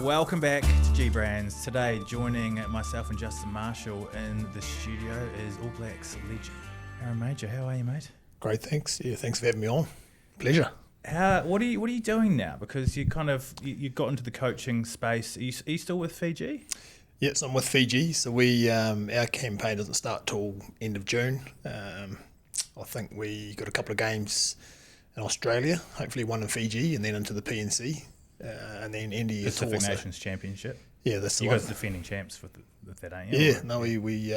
Welcome back to GBRANZ. Today, joining myself and Justin Marshall in the studio is All Blacks legend Aaron Mauger. How are you, mate? Great, thanks. Yeah, thanks for having me on. Pleasure. What are you doing now? Because you got into the coaching space. Are you still with Fiji? Yes, I'm with Fiji. So we our campaign doesn't start till end of June. I think we got a couple of games in Australia, hopefully one in Fiji, and then into the PNC, and then end of year tour. Pacific Nations Championship. Yeah, that's you the guys one. are defending champs with that, aren't you? Yeah, no, we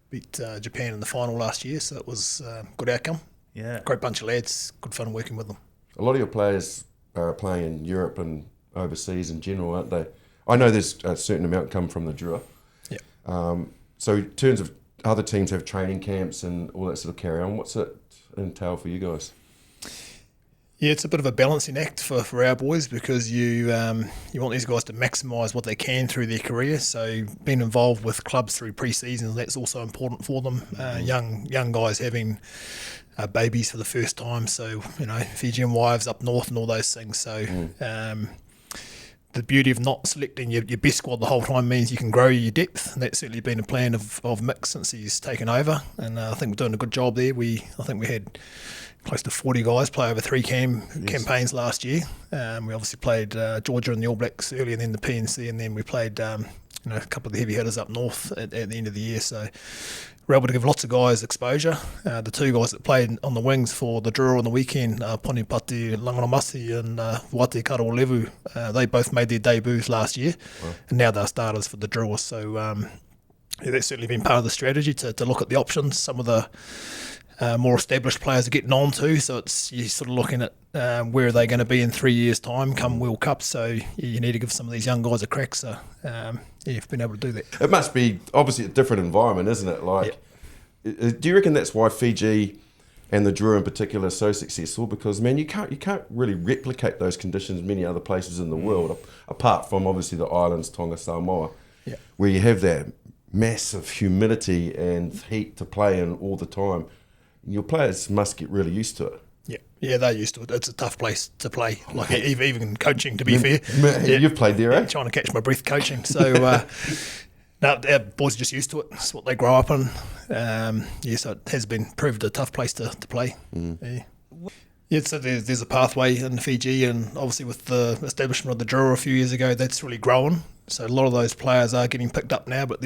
beat Japan in the final last year, so it was a good outcome. Yeah, Great bunch of lads. Good fun working with them. A lot of your players are playing in Europe and overseas in general, aren't they? I know there's a certain amount come from the Drua. Yeah. So in terms of other teams have training camps and all that sort of carry on, what's it entail for you guys? Yeah, it's a bit of a balancing act for our boys because you want these guys to maximise what they can through their career. So being involved with clubs through pre-seasons, that's also important for them. Young guys having babies for the first time. So, Fijian wives up north and all those things. So the beauty of not selecting your best squad the whole time means you can grow your depth. And that's certainly been a plan of Mick since he's taken over. And I think we're doing a good job there. I think we had close to 40 guys play over three campaigns last year. We obviously played Georgia and the All Blacks earlier, and then the PNC, and then we played a couple of the heavy hitters up north at the end of the year. So we're able to give lots of guys exposure. The two guys that played on the wings for the Drua on the weekend, Ponipati Langanomasi and Wate Karaolevu, they both made their debuts last year. Wow. And now they're starters for the Drua. So that's certainly been part of the strategy to look at the options. Some of the more established players are getting on too, so you're sort of looking at where are they going to be in 3 years' time come World Cup, so you need to give some of these young guys a crack, so you've been able to do that. It must be obviously a different environment, isn't it? Do you reckon that's why Fiji and the Drua in particular are so successful? Because, man, you can't really replicate those conditions many other places in the world, apart from obviously the islands, Tonga, Samoa, where you have that massive humidity and heat to play in all the time. Your players must get really used to it. Yeah, they're used to it. It's a tough place to play. Like even coaching, to be fair. You've played there, eh? Trying to catch my breath coaching. So no, our boys are just used to it. It's what they grow up in. So it has been proved a tough place to play. Yeah, so there's a pathway in Fiji, and obviously with the establishment of the Drua a few years ago, that's really grown. So a lot of those players are getting picked up now, but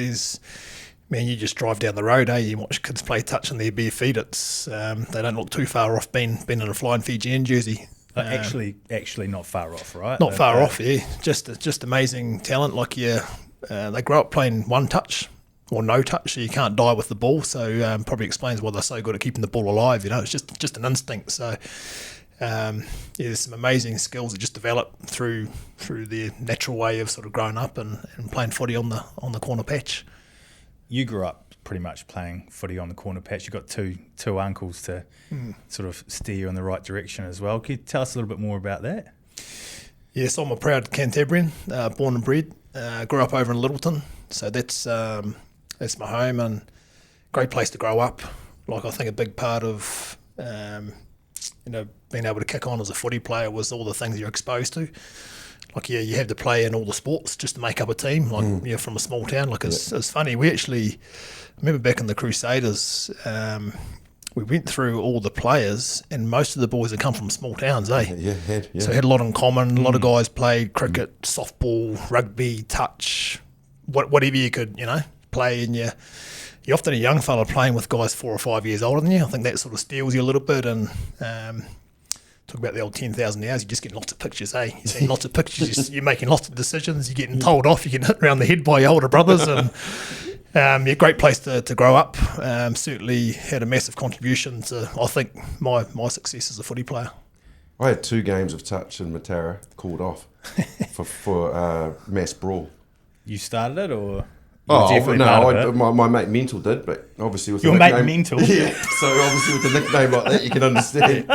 you just drive down the road, you watch kids play touch in their bare feet. It's they don't look too far off being in a flying Fijian jersey. Actually not far off, right? Not far off, yeah. Just amazing talent. They grow up playing one touch or no touch, so you can't die with the ball. So probably explains why they're so good at keeping the ball alive. It's just an instinct. So there's some amazing skills that just develop through their natural way of sort of growing up and playing footy on the corner patch. You grew up pretty much playing footy on the corner patch. You've got two uncles to sort of steer you in the right direction as well. Can you tell us a little bit more about that? Yes, I'm a proud Cantabrian, born and bred. Grew up over in Littleton, so that's my home and great place to grow up. I think a big part of being able to kick on as a footy player was all the things you're exposed to. You have to play in all the sports just to make up a team, from a small town. It's funny, I remember back in the Crusaders, we went through all the players and most of the boys had come from small towns, eh? Yeah. So we had a lot in common. A lot of guys played cricket, softball, rugby, touch, whatever you could, play. And you're often a young fella playing with guys 4 or 5 years older than you. I think that sort of steals you a little bit. And talk about the old 10,000 hours, you're just getting lots of pictures, eh? You're seeing lots of pictures, you're making lots of decisions, you're getting told off, you're getting hit around the head by your older brothers, and a great place to grow up. Certainly had a massive contribution to, I think, my success as a footy player. I had 2 games of touch in Matara called off for mass brawl. You started it, or? My mate Mental did, but obviously with your the nickname, mate Mental. Yeah, so obviously with the nickname like that, you can understand.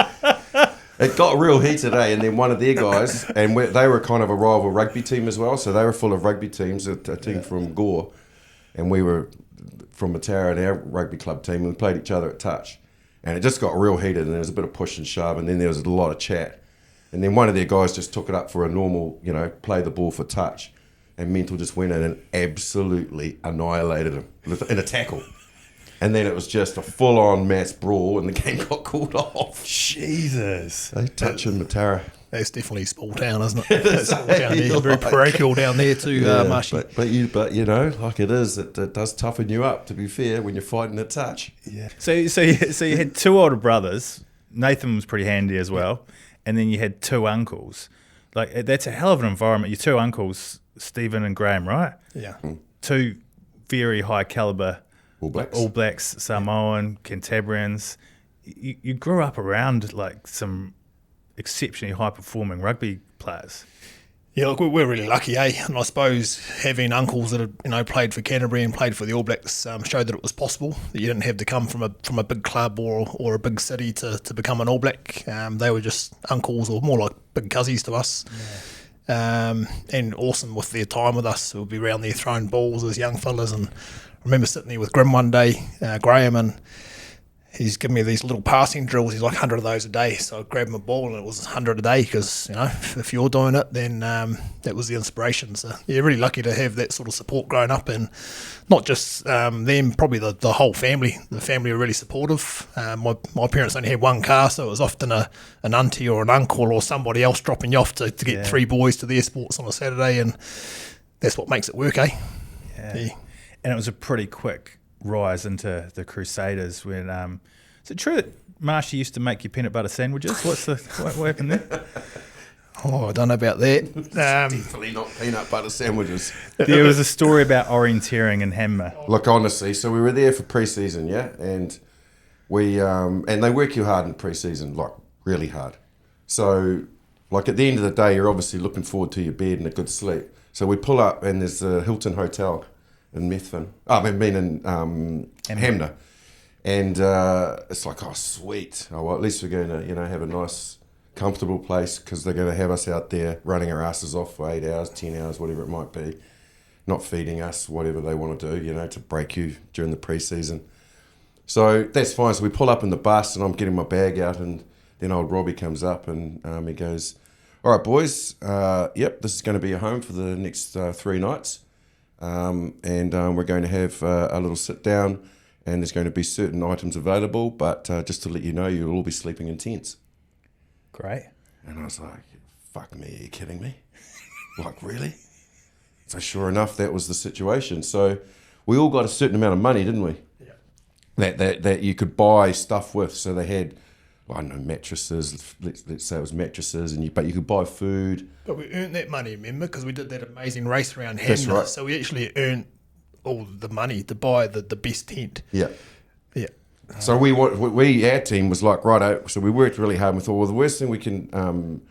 It got real heated, and then one of their guys, and they were kind of a rival rugby team as well, so they were full of rugby teams, a team from Gore, and we were from Matara and our rugby club team, and we played each other at touch, and it just got real heated, and there was a bit of push and shove, and then there was a lot of chat, And then one of their guys just took it up for a normal, play the ball for touch. And Mental just went in and absolutely annihilated him in a tackle. And then it was just a full-on mass brawl, and the game got called off. Jesus. They touch in Matara. That's definitely small town, isn't it? It's small down there. Very parochial down there too, Marshy. But like it is, it does toughen you up, to be fair, when you're fighting a touch. Yeah. So you had two older brothers. Nathan was pretty handy as well. And then you had two uncles. Like, that's a hell of an environment. Your two uncles, Stephen and Graham, right? Yeah. Two very high caliber All Blacks, Samoan, Cantabrians. You grew up around like some exceptionally high performing rugby players. Yeah, look, we're really lucky, eh? And I suppose having uncles that had, played for Canterbury and played for the All Blacks showed that it was possible, that you didn't have to come from a big club or a big city to become an All Black. They were just uncles, or more like big cousins to us. Yeah. And awesome with their time with us. We'd be around there throwing balls as young fellas. And I remember sitting there with Grim one day, Graham, and he's giving me these little passing drills. He's like 100 of those a day. So I grabbed my ball and it was 100 a day because, if you're doing it, then that was the inspiration. So, yeah, really lucky to have that sort of support growing up, and not just them, probably the whole family. The family were really supportive. My parents only had one car, so it was often an auntie or an uncle or somebody else dropping you off to get three boys to their sports on a Saturday, and that's what makes it work, eh? Yeah. And it was a pretty quick rise into the Crusaders when is it true that Marshy used to make you peanut butter sandwiches? What happened there? Oh, I don't know about that. Definitely not peanut butter sandwiches. There was a story about orienteering in Hammer. Look, honestly, so we were there for pre-season, yeah, and we and they work you hard in pre-season, like really hard. So, like at the end of the day, you're obviously looking forward to your bed and a good sleep. So we pull up and there's a Hilton Hotel in Methven. In Hamner. And it's like, oh, sweet. Oh, well, at least we're going to, have a nice, comfortable place, because they're going to have us out there running our asses off for 8 hours, 10 hours, whatever it might be. Not feeding us, whatever they want to do, to break you during the pre-season. So that's fine. So we pull up in the bus and I'm getting my bag out, and then old Robbie comes up and he goes, all right, boys, this is going to be your home for the next 3 nights. And we're going to have a little sit down, and there's going to be certain items available, but just to let you know, you'll all be sleeping in tents. Great. And I was like, fuck me, are you kidding me? Like, really? So sure enough, that was the situation. So we all got a certain amount of money, didn't we? Yeah. That you could buy stuff with. So they had, I don't know, mattresses. Let's say it was mattresses, but you could buy food. But we earned that money, remember, because we did that amazing race around Hamner. That's right. So we actually earned all the money to buy the best tent. Yeah. Yeah. So our team was like, righto, so we worked really hard and we thought, well, the worst thing we can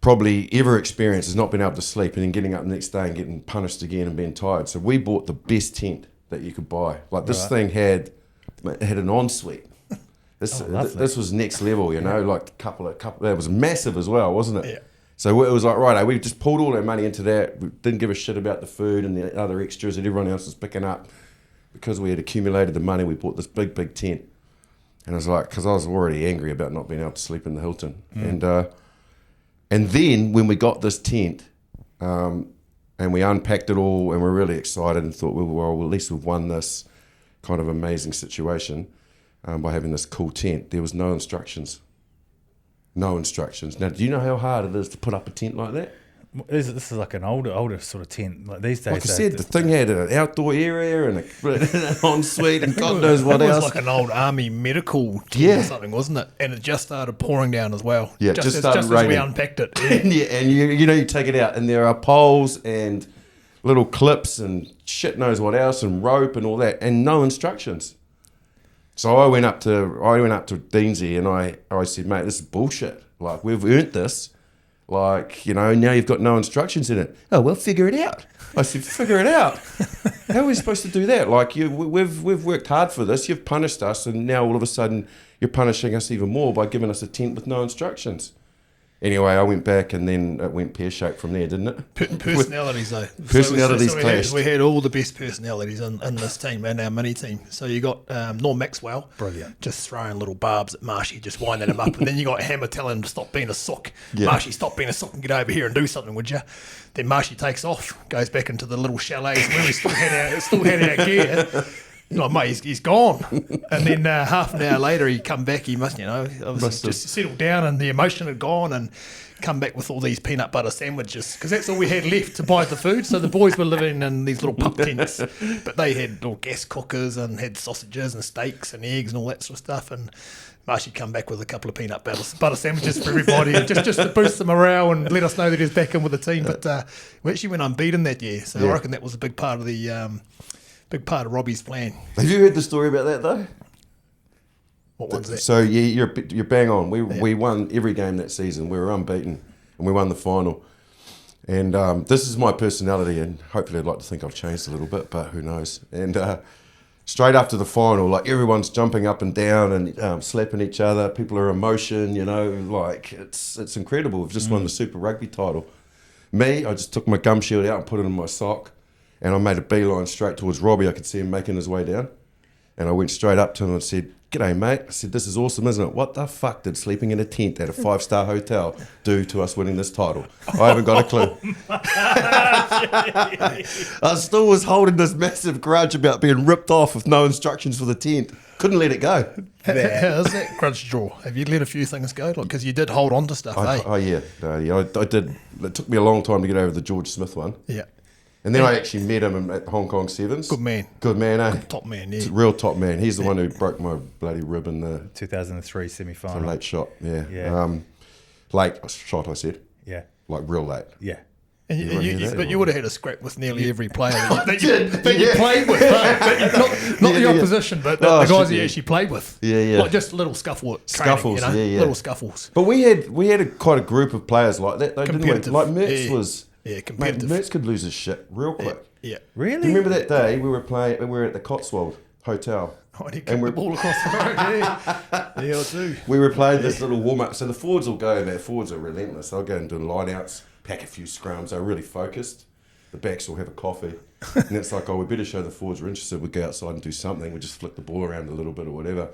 probably ever experience is not being able to sleep and then getting up the next day and getting punished again and being tired. So we bought the best tent that you could buy. Like, this thing had an ensuite. This was next level, like couple that was massive as well, wasn't it? Yeah. So it was like, right, we just pulled all our money into that. We didn't give a shit about the food and the other extras that everyone else was picking up. Because we had accumulated the money, we bought this big tent. And I was like, because I was already angry about not being able to sleep in the Hilton. And then when we got this tent, and we unpacked it all, and we're really excited and thought, well, at least we've won this kind of amazing situation by having this cool tent. There was no instructions. No instructions. Now, do you know how hard it is to put up a tent like that? This is like an older sort of tent. Like these days, like I said, the thing had an outdoor area and an ensuite and God knows what else. It was like an old army medical tent or something, wasn't it? And it just started pouring down as well. Yeah, just started raining. As we unpacked it. Yeah. and you take it out, and there are poles and little clips and shit knows what else and rope and all that, and no instructions. So I went up to Deansy and I said, mate, this is bullshit. Like, we've earned this. Like, now you've got no instructions in it. Oh, well, figure it out. I said, figure it out. How are we supposed to do that? Like, we've worked hard for this. You've punished us, and now all of a sudden you're punishing us even more by giving us a tent with no instructions. Anyway, I went back and then it went pear-shaped from there, didn't it? Personalities, though. Personalities so clashed. We had all the best personalities in this team and our mini team. So you got Norm Maxwell. Brilliant. Just throwing little barbs at Marshy, just winding him up. And then you got Hammer telling him to stop being a sock. Yeah. Marshy, stop being a sock and get over here and do something, would you? Then Marshy takes off, goes back into the little chalets where we still had our gear. Like, mate, he's gone. And then half an hour later, he come back. He must, obviously just settled down, and the emotion had gone, and come back with all these peanut butter sandwiches because that's all we had left to buy the food. So the boys were living in these little pup tents, but they had little gas cookers and had sausages and steaks and eggs and all that sort of stuff. And Marshy come back with a couple of peanut butter sandwiches for everybody, just to boost the morale and let us know that he was back in with the team. But we actually went unbeaten that year, so I reckon that was a big part of Robbie's plan. Have you heard the story about that though? What one's that? So you're bang on. We won every game that season. We were unbeaten, and we won the final. And this is my personality, and hopefully I'd like to think I've changed a little bit, but who knows? And straight after the final, like everyone's jumping up and down and slapping each other. People are in motion, like it's incredible. We've just won the Super Rugby title. Me, I just took my gum shield out and put it in my sock, and I made a beeline straight towards Robbie. I could see him making his way down. And I went straight up to him and said, "G'day, mate." I said, "This is awesome, isn't it? What the fuck did sleeping in a tent at a 5-star hotel do to us winning this title? I haven't got a clue." I still was holding this massive grudge about being ripped off with no instructions for the tent. Couldn't let it go. How's that grudge draw? Have you let a few things go? Because you did hold on to stuff, eh? Oh, yeah. I did. It took me a long time to get over the George Smith one. Yeah. And then I actually met him at the Hong Kong Sevens. Good man. Good man, eh? Top man, yeah. Real top man. He's the one who broke my bloody rib in the 2003 semi-final. late shot. Yeah. Yeah. Late shot, I said. Yeah. Like real late. Yeah. And you would have had a scrap with nearly every player that did, you played with. Not the opposition, but the guys you actually played with. Yeah, yeah. Like just little scuffles, little scuffles. But we had quite a group of players like that, though, didn't we? Competitive. Like Mehrtens was... Yeah, competitive. Mate, Mehrtens could lose his shit real quick. Yeah. Really? Do you remember that day we were at the Cotswold Hotel? Oh, he kicked the ball across the road, yeah. Yeah, I do. We were playing this little warm-up. So the forwards will go, and their forwards are relentless. They'll go and do line-outs, pack a few scrums. They're really focused. The backs will have a coffee. And it's like, we better show the forwards we're interested. We'd go outside and do something. We'd just flick the ball around a little bit or whatever.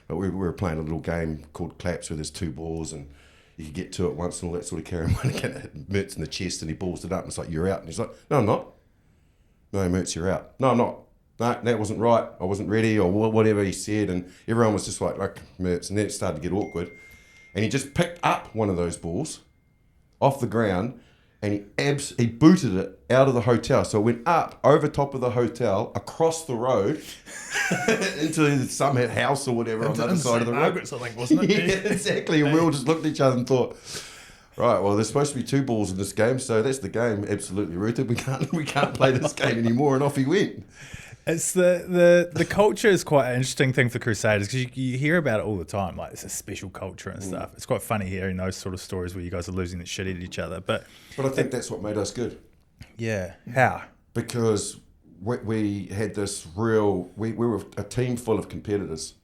But we were playing a little game called Claps where there's 2 balls and you could get to it once and all that sort of carry on. One again hit Mehrtens in the chest and he balls it up and it's like, "You're out." And he's like, "No, I'm not." "No, Mehrtens, you're out." "No, I'm not." "No, that wasn't right. I wasn't ready," or whatever he said. And everyone was just like Mehrtens. And then it started to get awkward. And he just picked up one of those balls off the ground and he booted it out of the hotel. So it went up over top of the hotel, across the road, into some house or whatever on the other side of the road. Margaret's, I think, wasn't it? Yeah, exactly. And we all just looked at each other and thought, right, well, there's supposed to be 2 balls in this game, so that's the game absolutely rooted. We can't play this game anymore. And off he went. It's the culture is quite an interesting thing for Crusaders because you hear about it all the time. Like it's a special culture and stuff. It's quite funny hearing those sort of stories where you guys are losing the shit at each other. But I think that's what made us good. Yeah. How? Because we had this real... We were a team full of competitors.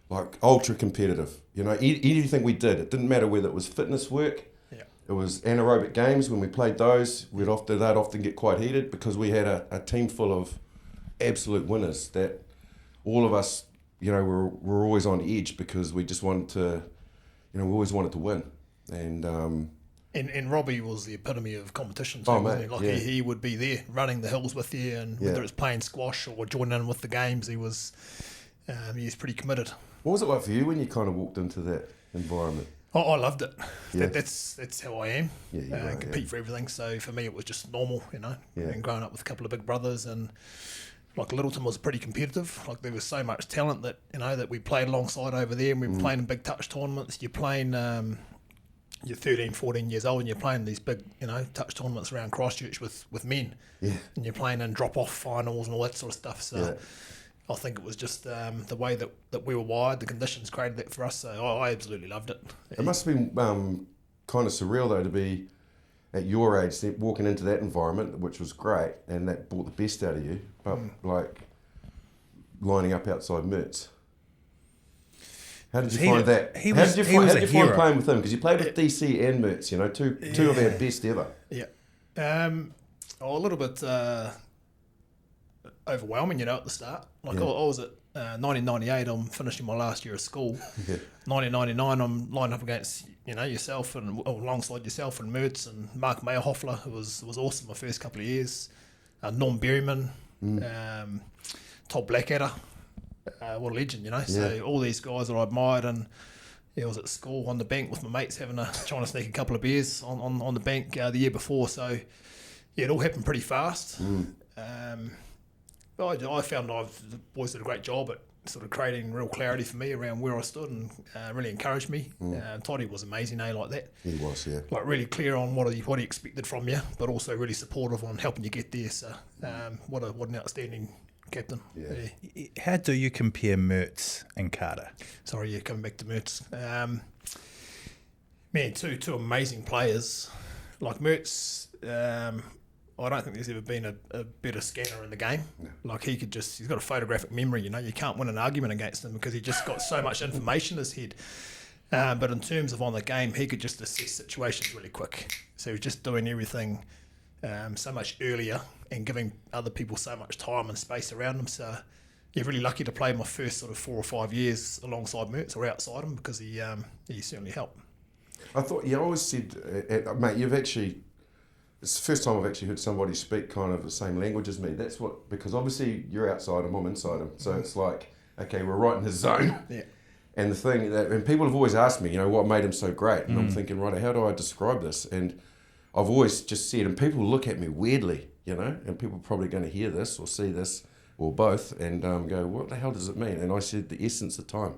Like ultra competitive. Anything we did, it didn't matter whether it was fitness work, it was anaerobic games. When we played those, they'd often get quite heated because we had a team full of absolute winners that all of us, were always on edge because we just wanted to, we always wanted to win. And Robbie was the epitome of competition too, Oh, wasn't mate, he? Like yeah. he would be there running the hills with you, and whether it's playing squash or joining in with the games, he was pretty committed. What was it like for you when you kind of walked into that environment? I loved it. Yeah. That's how I am. Yeah, compete for everything. So for me, it was just normal, Yeah. And growing up with a couple of big brothers, and like Littleton was pretty competitive. Like there was so much talent that that we played alongside over there, and we were playing in big touch tournaments. You're playing. You're 13, 14 years old, and you're playing these big, touch tournaments around Christchurch with men. Yeah. And you're playing in drop-off finals and all that sort of stuff. So I think it was just the way that we were wired, the conditions created that for us. So I absolutely loved it. It must have been kind of surreal, though, to be at your age, walking into that environment, which was great, and that brought the best out of you, but like lining up outside Mehrtens. How did you find that? He How was did a you find hero. playing with him? Because you played with DC and Mertz, you know, two of our best ever. Yeah. A little bit overwhelming, you know, at the start. Like I was at 1998, I'm finishing my last year of school. Yeah. 1999, I'm lined up against, you know, yourself and alongside yourself and Mertz and Mark Meyerhoffler, who was awesome my first couple of years. Norm Berryman, Todd Blackadder. What a legend, you know. So all these guys that I admired, and I was at school on the bank with my mates trying to sneak a couple of beers on the bank the year before. So it all happened pretty fast. But I found the boys did a great job at sort of creating real clarity for me around where I stood, and really encouraged me. Toddy was amazing, like that. He was, yeah. Like really clear on what he expected from you, but also really supportive on helping you get there. So what an outstanding captain. Yeah. How do you compare Mehrtens and Carter? Sorry, coming back to Mertz. Man, two amazing players. Like Mertz, I don't think there's ever been a better scanner in the game. No. Like he's got a photographic memory, you know. You can't win an argument against him because he just got so much information in his head. But in terms of on the game, he could just assess situations really quick. So he was just doing everything so much earlier and giving other people so much time and space around them. So you're really lucky to play my first sort of 4 or 5 years alongside Mertz or outside him, because he certainly helped. I thought, I always said, mate, it's the first time I've actually heard somebody speak kind of the same language as me. That's because obviously you're outside him, I'm inside him. So it's like, okay, we're right in his zone. Yeah. And the thing and people have always asked me, you know, what made him so great? And I'm thinking, right, how do I describe this? And I've always just said, and people look at me weirdly, you know, and people are probably going to hear this or see this or both and go, what the hell does it mean? And I said, the essence of time.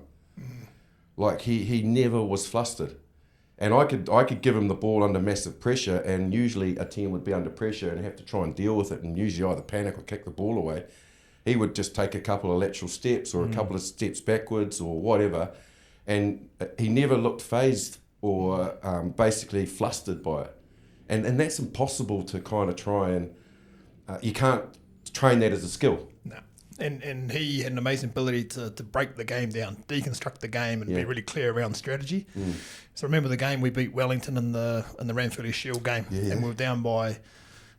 Like he never was flustered. And I could give him the ball under massive pressure, and usually a team would be under pressure and have to try and deal with it, and usually either panic or kick the ball away. He would just take a couple of lateral steps or a couple of steps backwards or whatever, and he never looked phased or basically flustered by it. And that's impossible to kind of try and... you can't train that as a skill. No. And he had an amazing ability to break the game down, deconstruct the game, and be really clear around strategy. So remember the game we beat Wellington in the Ranfurly Shield game, and we were down by, I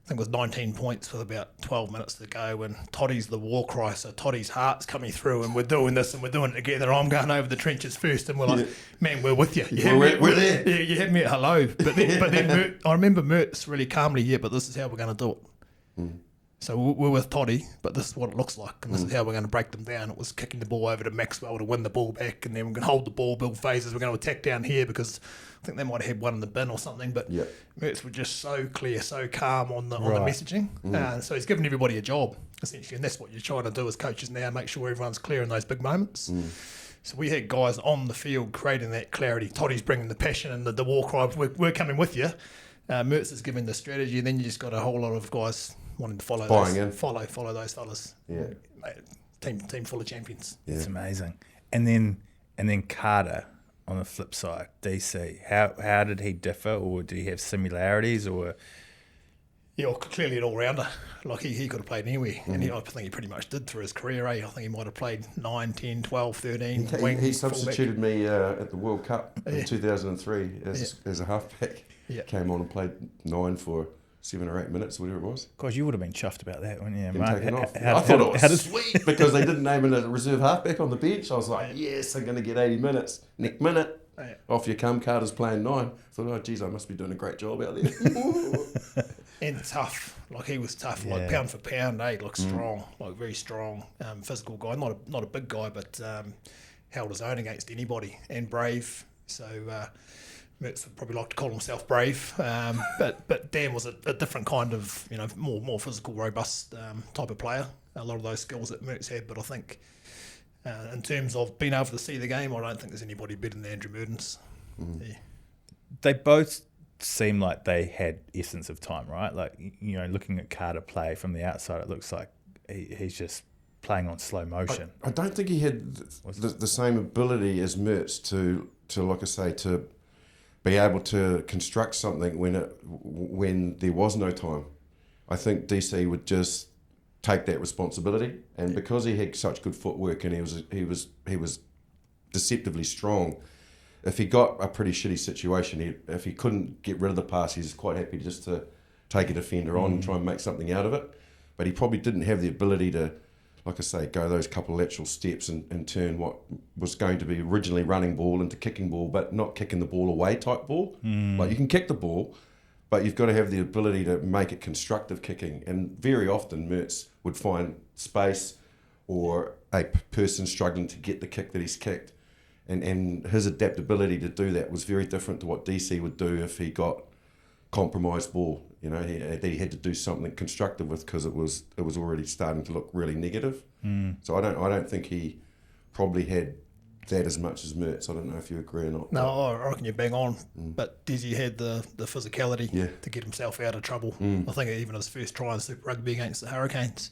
think it was 19 points with about 12 minutes to go, and Toddy's the war cry, so Toddy's heart's coming through, and we're doing this and we're doing it together. I'm going over the trenches first, and we're like, man, we're with you. We're there. You had me at hello. But then I remember Mertz really calmly, but this is how we're going to do it. So we're with Toddy, but this is what it looks like, and this is how we're going to break them down. It was kicking the ball over to Maxwell to win the ball back, and then we're going to hold the ball, build phases. We're going to attack down here because I think they might have had one in the bin or something. But Mertz were just so clear, so calm on the messaging. So he's given everybody a job, essentially, and that's what you're trying to do as coaches now, make sure everyone's clear in those big moments. So we had guys on the field creating that clarity. Toddy's bringing the passion and the war cry, we're coming with you. Mertz is giving the strategy, and then you just got a whole lot of guys wanting to follow those fellas. Yeah. Team full of champions. It's amazing. And then Carter on the flip side, DC. How did he differ, or did he have similarities, or? Yeah, well, clearly an all-rounder. Like he could have played anywhere, and I think he pretty much did through his career. I think he might have played 9, 10, 12, 13. He substituted me at the World Cup in 2003 as a halfback. Yeah. Came on and played 9 for 7 or 8 minutes, whatever it was. Gosh, you would have been chuffed about that, wouldn't you? Taken off. I thought it was sweet because they didn't name a reserve halfback on the bench. I was like, yes, I'm going to get 80 minutes. Next minute, off you come, Carter's playing 9. I thought, oh, geez, I must be doing a great job out there. And tough. Like he was tough, like pound for pound, looked strong, like very strong, physical guy. Not a big guy, but held his own against anybody, and brave. So Mertz would probably like to call himself brave, but Dan was a different kind of, more physical, robust type of player. A lot of those skills that Mertz had, but I think in terms of being able to see the game, I don't think there's anybody better than Andrew Mehrtens. They both seem like they had essence of time, right? Like, looking at Carter play from the outside, it looks like he's just playing on slow motion. I don't think he had the same ability as Mertz to like I say, to be able to construct something when there was no time. I think DC would just take that responsibility, and because he had such good footwork and he was deceptively strong. If he got a pretty shitty situation, if he couldn't get rid of the pass, he's quite happy just to take a defender on and try and make something out of it. But he probably didn't have the ability to, like I say, go those couple of lateral steps and turn what was going to be originally running ball into kicking ball, but not kicking the ball away type ball. Like, you can kick the ball, but you've got to have the ability to make it constructive kicking. And very often Mehrtens would find space or a person struggling to get the kick that he's kicked. And his adaptability to do that was very different to what DC would do if he got compromised ball. You know, he had to do something constructive with, because it was already starting to look really negative. So I don't think he probably had that as much as Mehrtens. I don't know if you agree or not. No, I reckon you're bang on. But Desi had the physicality to get himself out of trouble. I think even his first try in Super Rugby against the Hurricanes,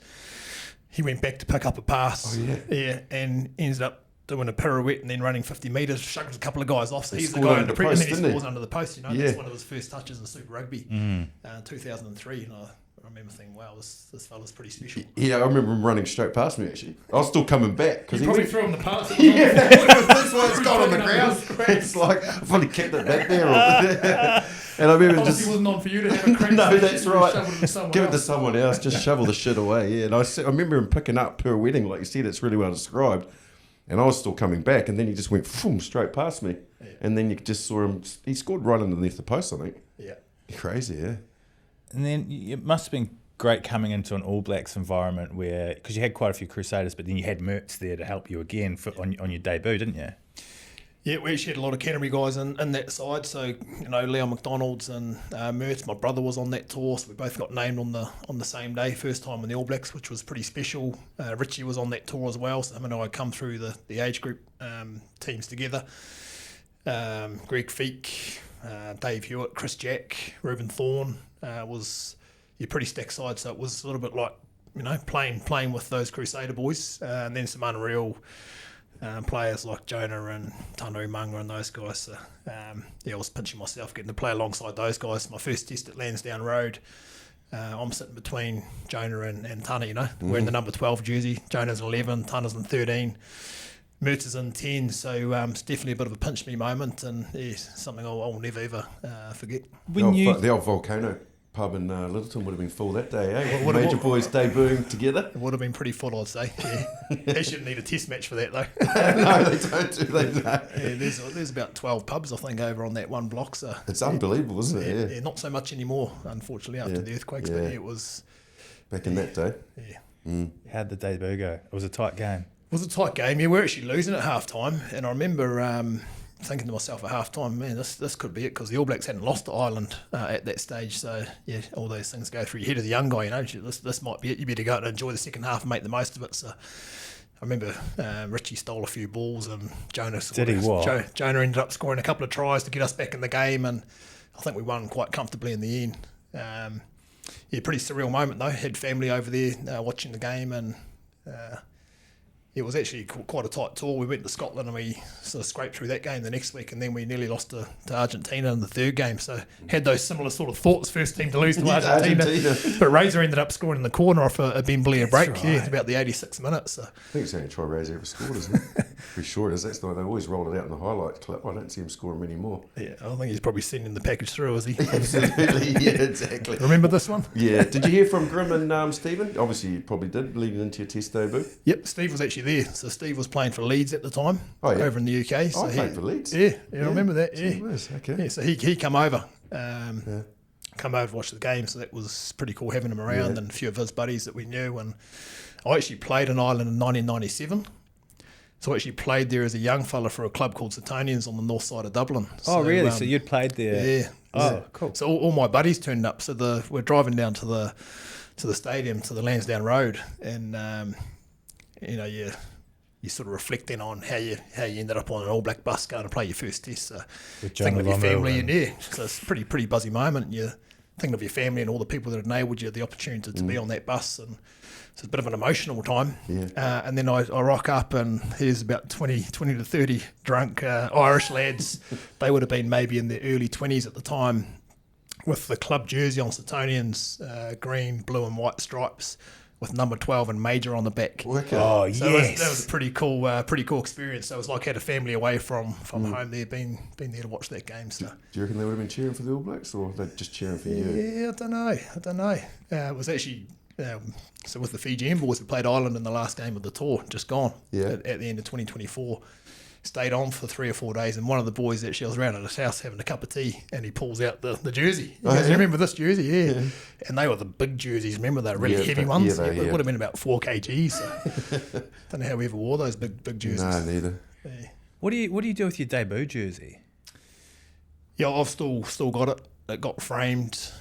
he went back to pick up a pass. And ended up doing a pirouette and then running 50 metres, shrugged a couple of guys off. So he's the guy under pressure, and then he scores under the post. You know, that's one of his first touches in Super Rugby, 2003. And I remember thinking, wow, this fella's pretty special. Yeah, I remember him running straight past me, actually. I was still coming back. Because he probably threw him the pass. That's why it's gone on the ground. It's like, I've only kept it back there. And I remember obviously wasn't on for you to have a crack. No, that's right. Give it to else. someone else. Just shovel the shit away. Yeah, and I remember him picking up pirouetting, like you said. It's really well described. And I was still coming back, and then he just went straight past me. Yeah. And then you just saw him. He scored right underneath the post, I think. Yeah. Crazy, yeah. And then it must have been great coming into an All Blacks environment where, because you had quite a few Crusaders, but then you had Mehrtens there to help you again on your debut, didn't you? Yeah, we actually had a lot of Canterbury guys in that side. So, you know, Leon McDonald's and Mehrtens, my brother was on that tour. So we both got named on the same day, first time in the All Blacks, which was pretty special. Richie was on that tour as well. So him and I come through the age group teams together. Greg Feek, Dave Hewitt, Chris Jack, Reuben Thorne was your pretty stacked side. So it was a little bit like, you know, playing with those Crusader boys. And then some unreal players like Jonah and Andrew Mehrtens and those guys. So, I was pinching myself getting to play alongside those guys. My first test at Lansdowne Road, I'm sitting between Jonah and Tana, you know, wearing the number 12 jersey. Jonah's 11, Tana's in 13, Mehrtens is in 10. So it's definitely a bit of a pinch me moment, and something I'll never ever forget. The old Volcano pub in Littleton would have been full that day, eh? Major boys debuting together. It would have been pretty full, I'd say. Yeah. They shouldn't need a test match for that, though. No, they don't do that. Yeah, there's about 12 pubs, I think, over on that one block. So it's unbelievable, isn't it? Yeah, not so much anymore, unfortunately, after the earthquakes. But it was back in that day. Yeah. How'd the debut go? It was a tight game. It was a tight game. Yeah, we were actually losing at half time, and I remember thinking to myself at half time, man, this could be it, because the All Blacks hadn't lost to Ireland at that stage. So yeah, all those things go through your head as a young guy, you know. This might be it. You better go out and enjoy the second half and make the most of it. So I remember Richie stole a few balls, and Jonah Jonah ended up scoring a couple of tries to get us back in the game, and I think we won quite comfortably in the end. Pretty surreal moment though. Had family over there watching the game, and it was actually quite a tight tour. We went to Scotland and we sort of scraped through that game the next week, and then we nearly lost to Argentina in the third game. So had those similar sort of thoughts, first team to lose to Argentina. But Razor ended up scoring in the corner off a Ben Blair break. Right. Yeah, about the 86 minutes. So. I think it's the only try Razor ever scored, isn't it? Pretty sure it is. That's the way they always rolled it out in the highlight clip. I don't see him scoring many more. Yeah, I think he's probably sending the package through, is he? Absolutely, yeah, exactly. Remember this one? Yeah. Did you hear from Grim and Stephen? Obviously you probably did, leading into your test debut. Yep, Steve was actually there. So Steve was playing for Leeds at the time, over in the UK. So played for Leeds. Yeah, I remember that. Yeah, okay. Yeah, so he come over, watch the game. So that was pretty cool having him around, and a few of his buddies that we knew. And I actually played in Ireland in 1997. So I actually played there as a young fella for a club called Suetonians on the north side of Dublin. So, really? So you'd played there? Yeah. Oh, cool. So all my buddies turned up. So we're driving down to the stadium, to the Lansdowne Road, and you sort of reflecting on how you ended up on an All Black bus going to play your first test. So thinking of your family, and so it's a pretty buzzy moment. You're thinking of your family and all the people that have enabled you the opportunity to be on that bus, and so it's a bit of an emotional time. Yeah. And then I rock up, and here's about 20 to 30 drunk Irish lads. They would have been maybe in their early 20s at the time, with the club jersey on Suetonians, green, blue and white stripes. with number 12 and Major on the back. Okay. Oh, So yes. that was a pretty cool experience. So it was like had a family away from home there, been there to watch that game. So Do you reckon they would have been cheering for the All Blacks, or they're just cheering for you? yeah, I don't know. It was actually so with the Fijian boys, we played Ireland in the last game of the tour, just gone at the end of 2024. Stayed on for 3 or 4 days, and one of the boys actually, I was around at his house having a cup of tea, and he pulls out the jersey. You guys remember this jersey? Yeah. And they were the big jerseys. Remember, they were really heavy ones. It would have been about 4 kg. So don't know how we ever wore those big jerseys. No, neither. Yeah. What do you do with your debut jersey? Yeah, I've still got it. It got framed.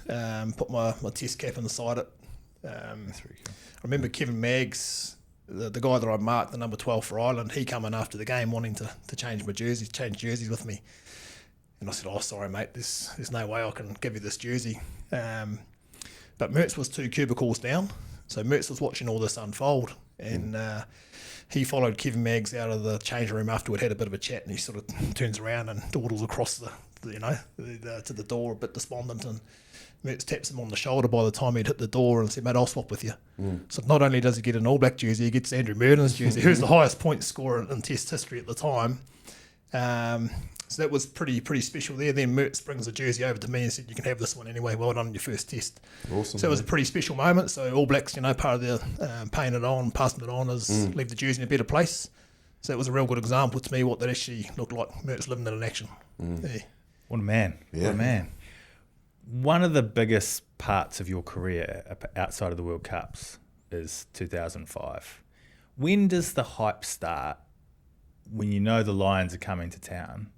Put my test cap inside it. That's really cool. I remember Kevin Maggs, the guy that I marked, the number 12 for Ireland, he come in after the game wanting to change jerseys with me. And I said, oh, sorry, mate, there's no way I can give you this jersey. But Mertz was 2 cubicles down, so Mertz was watching all this unfold. And he followed Kevin Maggs out of the change room afterward, had a bit of a chat, and he sort of turns around and dawdles across to the door, a bit despondent, and Mertz taps him on the shoulder by the time he'd hit the door and said, mate, I'll swap with you. So not only does he get an All Black jersey, he gets Andrew Mehrtens jersey, who's the highest point scorer in Test history at the time. So that was pretty special there. Then Mertz brings the jersey over to me and said, you can have this one anyway, well done on your first test. Awesome. So it was a pretty special moment. So All Blacks, part of the paying it on, passing it on is leave the jersey in a better place. So it was a real good example to me what that actually looked like, Mertz living it in action. Yeah. What a man. Yeah. What a man. One of the biggest parts of your career outside of the World Cups is 2005. When does the hype start when you know the Lions are coming to town?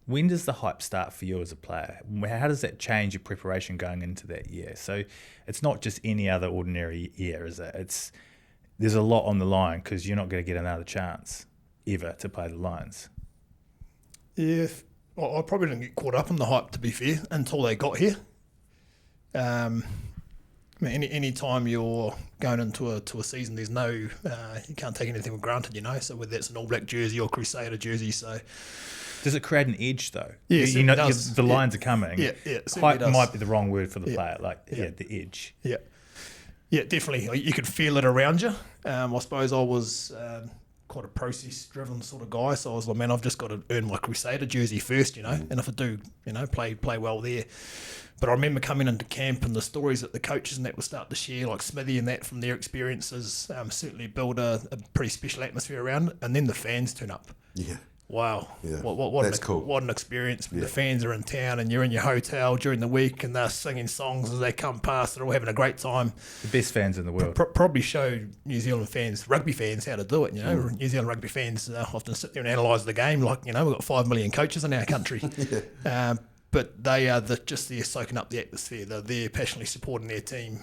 When does the hype start for you as a player? How does that change your preparation going into that year? So it's not just any other ordinary year, is it? There's a lot on the line because you're not going to get another chance ever to play the Lions. Yeah, I probably didn't get caught up in the hype, to be fair, until they got here. Any time you're going into a season, there's no you can't take anything for granted, So whether it's an All Black jersey or Crusader jersey, so does it create an edge though? Yes, you know, it does. the Lions are coming. Yeah, it hype does. might be the wrong word for the player. Yeah. The edge. Yeah, definitely. You could feel it around you. I suppose I was quite a process-driven sort of guy, so I was like, man, I've just got to earn my Crusader jersey first, and if I do, play well there. But I remember coming into camp and the stories that the coaches and that would start to share, like Smithy and that from their experiences, certainly build a pretty special atmosphere around it. And then the fans turn up. Yeah. Wow. Yeah. That's cool. What an experience. The fans are in town and you're in your hotel during the week and they're singing songs as they come past. They're all having a great time. The best fans in the world. Probably showed New Zealand fans, rugby fans, how to do it. New Zealand rugby fans often sit there and analyse the game like, we've got 5 million coaches in our country. But they are just there soaking up the atmosphere. They're there passionately supporting their team.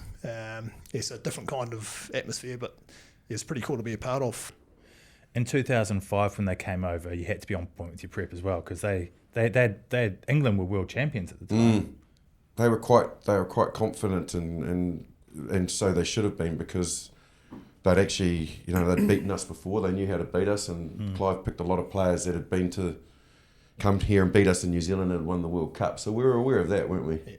It's a different kind of atmosphere, but it's pretty cool to be a part of. In 2005, when they came over, you had to be on point with your prep as well because they had England were world champions at the time. They were quite confident and so they should have been because they'd actually they'd beaten us before. They knew how to beat us, and Clive picked a lot of players that had been to come here and beat us in New Zealand and won the World Cup. So we were aware of that, weren't we? Yeah.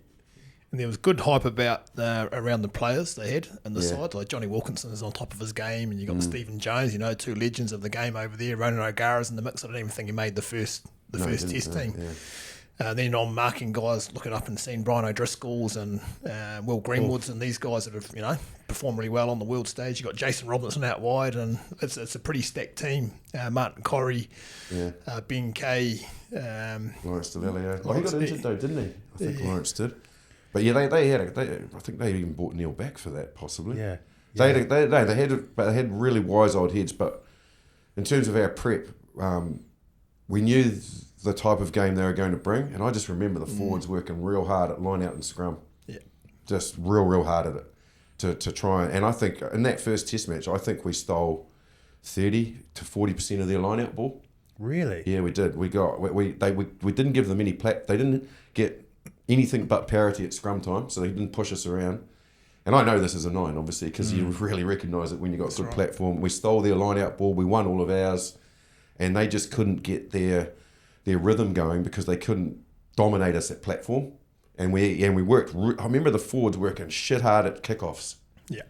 And there was good hype about around the players they had in the side. Like Johnny Wilkinson is on top of his game, and you got Stephen Jones, 2 legends of the game over there. Ronan O'Gara's in the mix. I don't even think he made the first test team. Yeah. Then I'm marking guys, looking up and seeing Brian O'Driscoll's and Will Greenwood's and these guys that have performed really well on the world stage. You got Jason Robinson out wide, and it's a pretty stacked team. Martin Corrie, Ben Kay, Lawrence Delelio. He got injured though, didn't he? I think Lawrence did. But yeah, I think they even brought Neil back for that, possibly. Yeah. They had really wise old heads. But in terms of our prep, we knew the type of game they were going to bring, and I just remember the forwards working real hard at line out and scrum. Yeah. Just real hard at it to try. And I think in that first Test match, I think we stole 30 to 40% of their line out ball. Really? Yeah, we did. We didn't give them any They didn't get anything but parity at scrum time, so they didn't push us around. And I know this is a 9, obviously, because you really recognise it when you got good platform. We stole their line-out ball, we won all of ours, and they just couldn't get their rhythm going because they couldn't dominate us at platform. And we worked. I remember the forwards working shit hard at kickoffs. Yeah.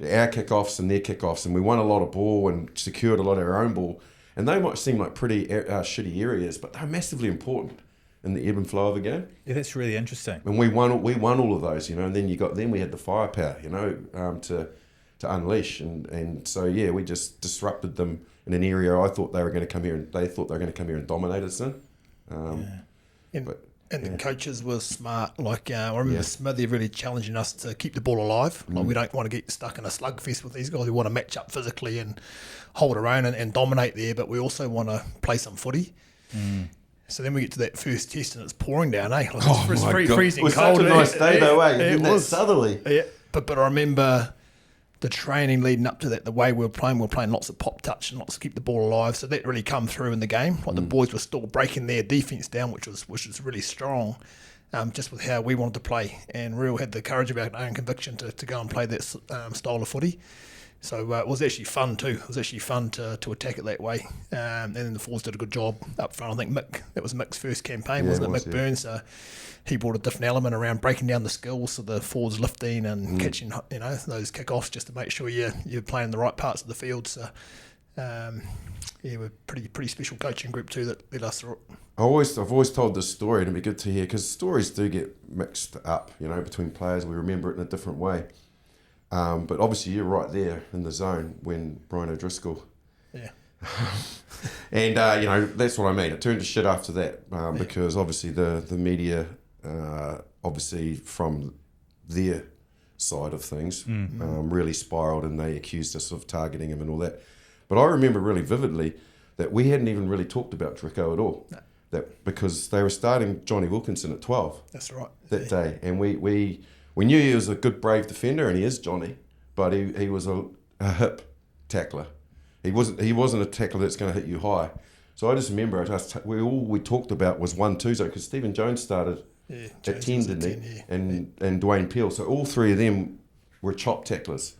our kickoffs and their kickoffs, and we won a lot of ball and secured a lot of our own ball. And they might seem like pretty shitty areas, but they're massively important in the ebb and flow of a game. Yeah, that's really interesting. And we won all of those, and then we had the firepower, to unleash, and so yeah, we just disrupted them in an area I thought they were going to come here, and they thought they were going to come here and dominate us in. The coaches were smart. Like I remember Smithy really challenging us to keep the ball alive. Like we don't want to get stuck in a slugfest with these guys. We want to match up physically and hold our own and dominate there, but we also want to play some footy. So then we get to that first test and it's pouring down, eh? Like it's freezing it was cold. Such a nice day though, eh? It was southerly. Yeah, but I remember the training leading up to that, the way we were playing lots of pop touch and lots to keep the ball alive. So that really come through in the game. Like the boys were still breaking their defence down, which was really strong, just with how we wanted to play. And Real had the courage of our own conviction to go and play that style of footy. So it was actually fun too. It was actually fun to attack it that way. And then the Forwards did a good job up front. I think that was Mick's first campaign, wasn't it? Mick Burns. So he brought a different element around breaking down the skills, so the Forwards lifting and catching, those kick-offs just to make sure you're playing the right parts of the field. So we're pretty special coaching group too that led us through it. I've always told this story, and it'd be good to hear because stories do get mixed up, between players. We remember it in a different way. But obviously you're right there in the zone when Brian O'Driscoll. Yeah. And, that's what I mean. It turned to shit after that because obviously the media, obviously from their side of things, really spiraled and they accused us of targeting him and all that. But I remember really vividly that we hadn't even really talked about Drico at all. No. That because they were starting Johnny Wilkinson at 12. That's right. That day. And we knew he was a good, brave defender, and he is Johnny, but he was a hip tackler. He wasn't a tackler that's going to hit you high. So I just remember all we talked about was 1-2 zone because Stephen Jones started at 10, didn't he? Yeah. And Dwayne Peel. So all three of them were chop tacklers.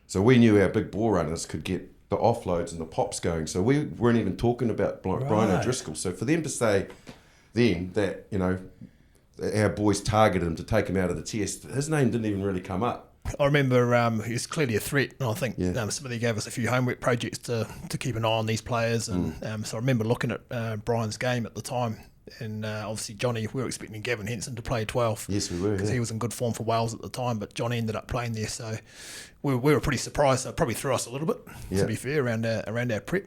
So we knew our big ball runners could get the offloads and the pops going. So we weren't even talking about Brian O'Driscoll. So for them to say then that, our boys targeted him to take him out of the test, his name didn't even really come up. I remember he was clearly a threat, and I think Smithy gave us a few homework projects to keep an eye on these players. And so I remember looking at Brian's game at the time, and obviously Johnny, we were expecting Gavin Henson to play 12. Yes, we were. Because he was in good form for Wales at the time, but Johnny ended up playing there. So we were pretty surprised. So it probably threw us a little bit, to be fair, around our prep.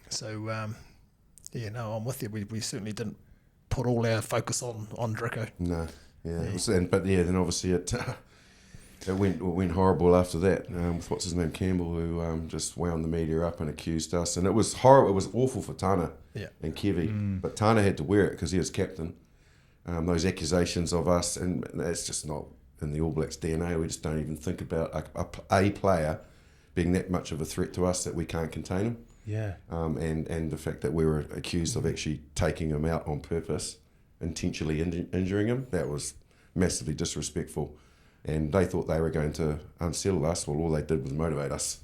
So, I'm with you. We certainly didn't put all our focus on Drico. No, then obviously it went horrible after that with what's his name, Campbell, who just wound the media up and accused us, and it was horrible. It was awful for Tana and Kevy, but Tana had to wear it because he was captain. Those accusations of us, and that's just not in the All Blacks DNA. We just don't even think about a player being that much of a threat to us that we can't contain him. Yeah. And the fact that we were accused of actually taking him out on purpose, intentionally injuring him, that was massively disrespectful. And they thought they were going to unsettle us. Well, all they did was motivate us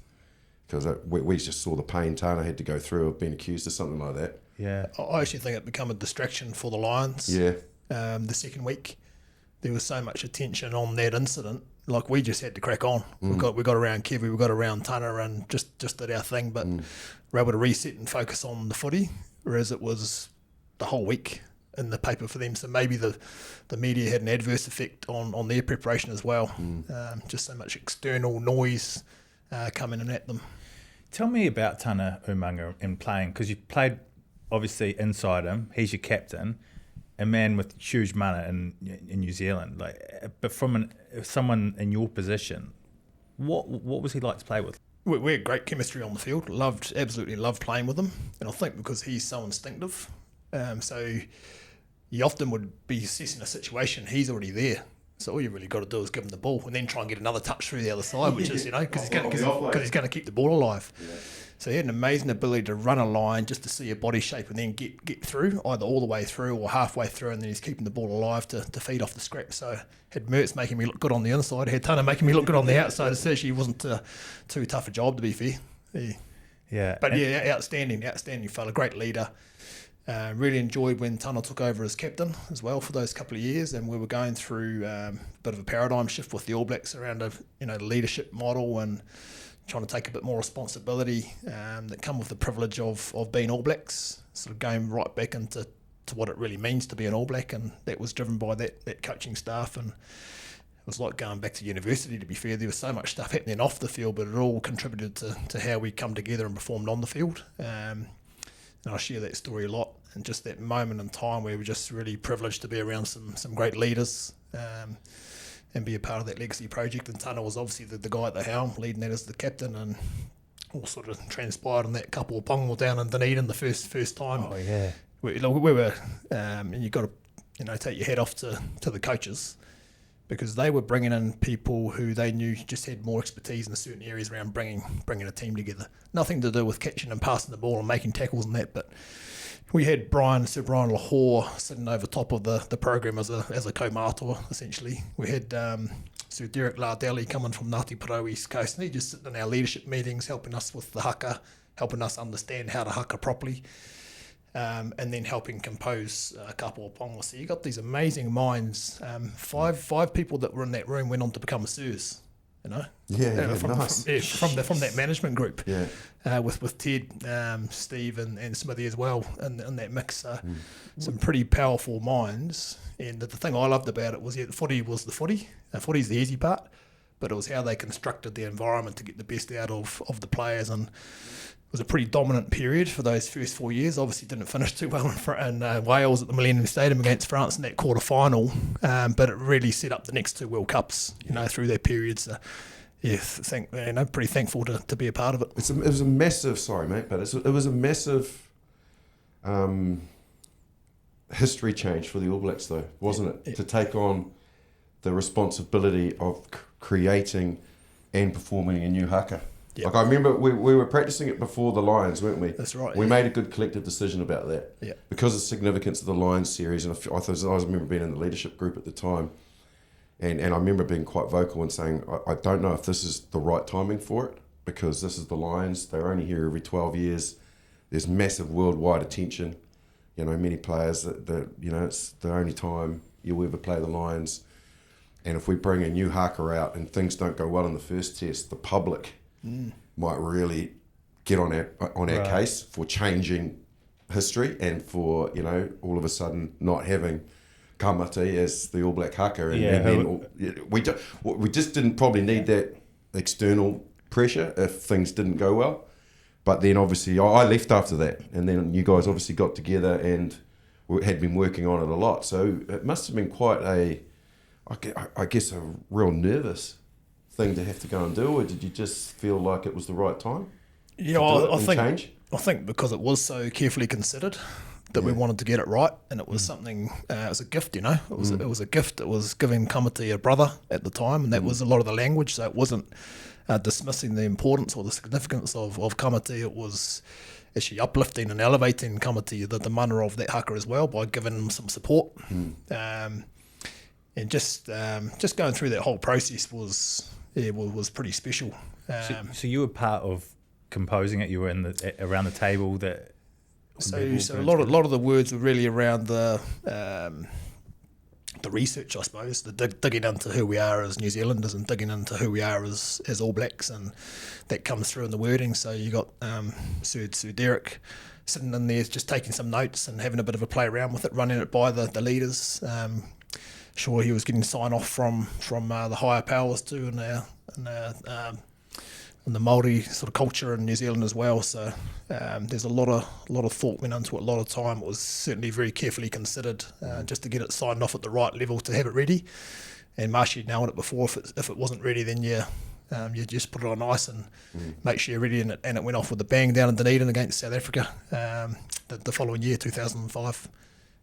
because we just saw the pain Tana had to go through of being accused of something like that. Yeah. I actually think it became a distraction for the Lions. Yeah. The second week, there was so much attention on that incident. Like we just had to crack on. We got around Kevy, we got around Tana, and just did our thing. But we're able to reset and focus on the footy, whereas it was the whole week in the paper for them. So maybe the media had an adverse effect on their preparation as well. Just so much external noise coming in at them. Tell me about Tana Umaga and playing, because you played obviously inside him. He's your captain, a man with huge mana in New Zealand. But from someone in your position, what was he like to play with? We had great chemistry on the field. Absolutely loved playing with him, and I think because he's so instinctive. So you often would be assessing a situation, he's already there. So all you really got to do is give him the ball and then try and get another touch through the other side, which is, because he's going to keep the ball alive. Yeah. So he had an amazing ability to run a line just to see a body shape and then get through, either all the way through or halfway through, and then he's keeping the ball alive to feed off the scrap. So had Mertz making me look good on the inside, had Tana making me look good on the outside. It actually wasn't too tough a job, to be fair. Yeah. But outstanding fella, great leader. Really enjoyed when Tana took over as captain as well for those couple of years, and we were going through a bit of a paradigm shift with the All Blacks around the leadership model and trying to take a bit more responsibility that come with the privilege of being All Blacks, sort of going right back into what it really means to be an All Black, and that was driven by that coaching staff. And it was like going back to university, to be fair. There was so much stuff happening off the field, but it all contributed to how we come together and performed on the field. And I share that story a lot, and just that moment in time where we were just really privileged to be around some great leaders and be a part of that legacy project. And Tana was obviously the guy at the helm, leading that as the captain, and all sort of transpired on that couple of pongal down in Dunedin the first time. Oh, yeah. We were, and you've got to take your hat off to the coaches, because they were bringing in people who they knew just had more expertise in certain areas around bringing a team together. Nothing to do with catching and passing the ball and making tackles and that, but we had Sir Brian Lahore sitting over top of the program as a kaumātua, essentially. We had Sir Derek Lardeli coming from Ngāti Porou East Coast, and he just sitting in our leadership meetings helping us with the haka, helping us understand how to haka properly. And then helping compose a couple of ponga. So you got these amazing minds. Five people that were in that room went on to become sirs, from that management group. Yeah. With Ted, Steve, and Smithy as well in that mix. Some pretty powerful minds. And the thing I loved about it was, the footy was the footy. Footy's the easy part, but it was how they constructed the environment to get the best out of the players. And it was a pretty dominant period for those first 4 years. Obviously didn't finish too well in Wales at the Millennium Stadium against France in that quarter final, but it really set up the next two World Cups, through their periods. So, pretty thankful to be a part of it. It was a massive, sorry mate, but it was a massive history change for the All Blacks though, wasn't it? Yeah. To take on the responsibility of creating and performing a new haka. Yep. Like I remember we were practicing it before the Lions, weren't we? That's right. We made a good collective decision about that. Yeah. Because of the significance of the Lions series, and I remember being in the leadership group at the time, and I remember being quite vocal and saying, I don't know if this is the right timing for it, because this is the Lions. They're only here every 12 years. There's massive worldwide attention. Many players that it's the only time you'll ever play the Lions. And if we bring a new haka out and things don't go well in the first test, the public might really get on our case for changing history and for all of a sudden not having Kamati as the All Black haka, we just didn't probably need that external pressure if things didn't go well. But then obviously I left after that, and then you guys obviously got together and had been working on it a lot. So it must have been quite a real nervous thing to have to go and do, or did you just feel like it was the right time? Yeah, I think because it was so carefully considered that we wanted to get it right, and it was something. It was a gift, It was a gift. It was giving Kamati a brother at the time, and that was a lot of the language. So it wasn't dismissing the importance or the significance of Kamati. It was actually uplifting and elevating Kamati, the mana of that haka as well, by giving him some support. And just going through that whole process was pretty special. So you were part of composing it. You were around the table that. So a lot of the words were really around the research, I suppose, the digging into who we are as New Zealanders and digging into who we are as All Blacks, and that comes through in the wording. So you got Sir Derek sitting in there just taking some notes and having a bit of a play around with it, running it by the leaders. Sure, he was getting sign off from the higher powers too, and the Māori sort of culture in New Zealand as well. So there's a lot of thought went into it, a lot of time. It was certainly very carefully considered just to get it signed off at the right level to have it ready. And Marshy nailed it before. If it wasn't ready, then you just put it on ice and make sure you're ready. And it went off with a bang down in Dunedin against South Africa the following year, 2005.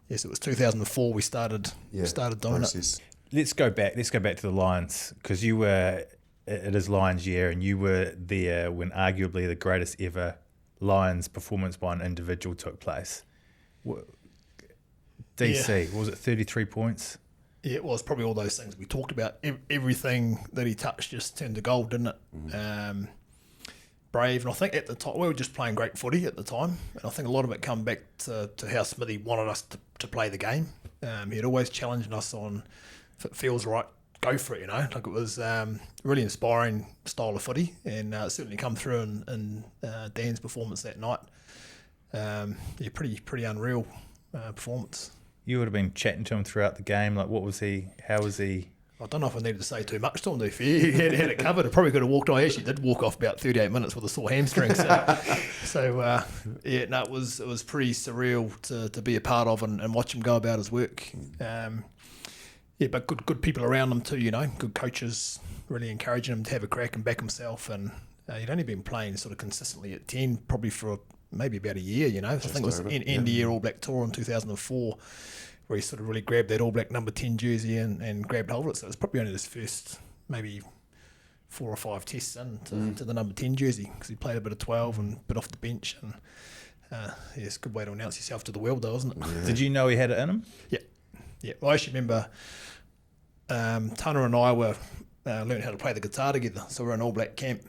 Yes, it was 2004 we started doing it. Let's go back to the Lions, because you were. It is Lions year, and you were there when arguably the greatest ever Lions performance by an individual took place. DC, was it 33 points? Yeah, it was probably all those things we talked about. Everything that he touched just turned to gold, didn't it? brave. And I think at the time, we were just playing great footy at the time. And I think a lot of it come back to how Smithy wanted us to play the game. He'd always challenged us on, if it feels right, go for it, you know. Like, it was really inspiring style of footy, and it certainly come through in Dan's performance that night. Pretty unreal performance. You would have been chatting to him throughout the game. Like, what was he? How was he? I don't know if I needed to say too much to him. He had it covered. I probably could have walked on. I actually did walk off about 38 minutes with a sore hamstring. It was pretty surreal to be a part of and watch him go about his work. But good people around him too, you know, good coaches really encouraging him to have a crack and back himself. And he'd only been playing sort of consistently at 10 probably for maybe about a year, you know. I think it was end of year All Black Tour in 2004 where he sort of really grabbed that All Black number 10 jersey and grabbed hold of it. So it was probably only his first maybe 4 or 5 tests into the number 10 jersey, because he played a bit of 12 and a bit off the bench. And it's a good way to announce yourself to the world though, isn't it? Yeah. Did you know he had it in him? Yeah. Well, I actually remember Tana and I were learning how to play the guitar together. So we were in All Black camp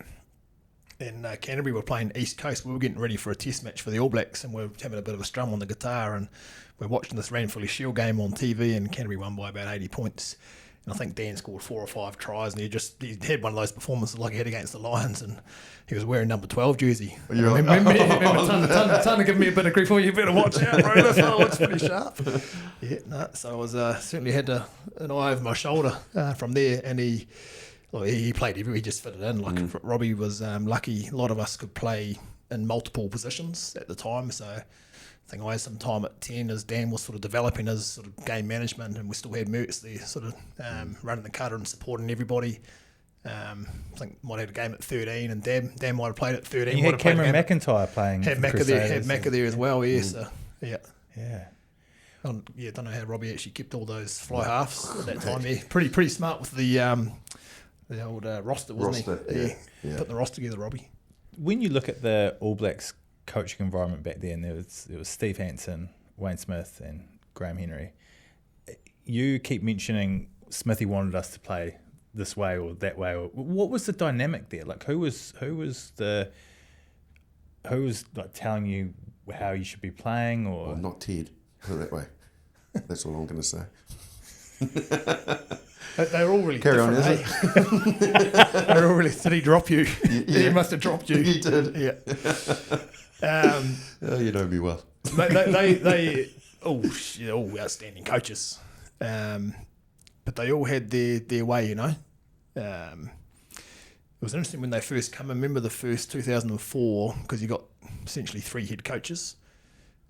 in Canterbury. We were playing East Coast. We were getting ready for a test match for the All Blacks, and we were having a bit of a strum on the guitar, and we're watching this Ranfurly Shield game on TV, and Canterbury won by about 80 points. And I think Dan scored 4 or 5 tries, and he had one of those performances like he had against the Lions, and he was wearing number 12 jersey. Remember Tana giving me a bit of grief. Oh, you better watch out, bro. It's pretty sharp. So I was certainly had an eye over my shoulder from there, and he played everywhere. He just fitted in. Like Robbie was lucky. A lot of us could play in multiple positions at the time, so I think I had some time at 10 as Dan was sort of developing his sort of game management, and we still had Mertz there sort of running the cutter and supporting everybody. I think might have had a game at 13, and Dan might have played at 13. You had Cameron McIntyre playing. Had Macca there as well, yeah. So, yeah. I don't know how Robbie actually kept all those fly halves at that time. Yeah, pretty smart with the old roster, wasn't he? Yeah. Put the roster together, Robbie. When you look at the All Blacks coaching environment back then, there was Steve Hansen, Wayne Smith, and Graham Henry. You keep mentioning Smithy wanted us to play this way or that way. Or what was the dynamic there? Like, who was like telling you how you should be playing? Or well, not Ted. Put it that way. That's all I'm going to say. They were all really carry different. On, is it? They were all really. Did he drop you? Yeah. He must have dropped you. He did. Yeah. You know me well. They all outstanding coaches, but they all had their way, you know. It was interesting when they first come. I remember the first 2004, because you got essentially 3 head coaches.